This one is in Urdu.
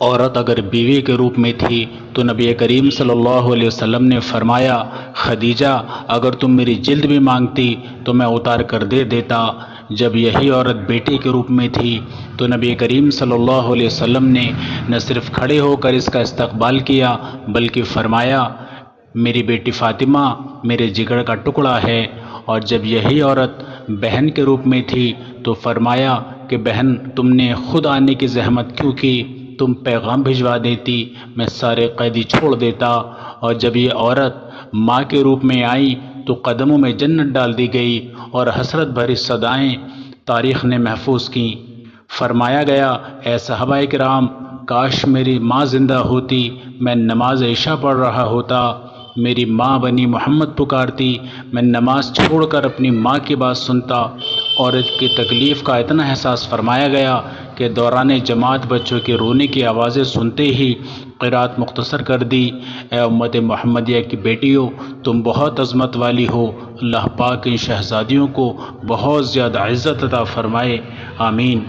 عورت اگر بیوی کے روپ میں تھی تو نبی کریم صلی اللہ علیہ وسلم نے فرمایا، خدیجہ اگر تم میری جلد بھی مانگتی تو میں اتار کر دے دیتا۔ جب یہی عورت بیٹے کے روپ میں تھی تو نبی کریم صلی اللہ علیہ وسلم نے نہ صرف کھڑے ہو کر اس کا استقبال کیا بلکہ فرمایا، میری بیٹی فاطمہ میرے جگر کا ٹکڑا ہے۔ اور جب یہی عورت بہن کے روپ میں تھی تو فرمایا کہ بہن تم نے خود آنے کی زحمت کیوں کی، تم پیغام بھجوا دیتی میں سارے قیدی چھوڑ دیتا۔ اور جب یہ عورت ماں کے روپ میں آئی تو قدموں میں جنت ڈال دی گئی اور حسرت بھری صدائیں تاریخ نے محفوظ کیں۔ فرمایا گیا، اے صحابہ کرام، کاش میری ماں زندہ ہوتی، میں نماز عشاء پڑھ رہا ہوتا، میری ماں بنی محمد پکارتی، میں نماز چھوڑ کر اپنی ماں کی بات سنتا۔ عورت کی تکلیف کا اتنا احساس فرمایا گیا کہ دوران جماعت بچوں کے رونے کی آوازیں سنتے ہی قرات مختصر کر دی۔ اے امت محمدیہ کی بیٹیوں، تم بہت عظمت والی ہو، اللہ پاک ان شہزادیوں کو بہت زیادہ عزت عطا فرمائے، آمین۔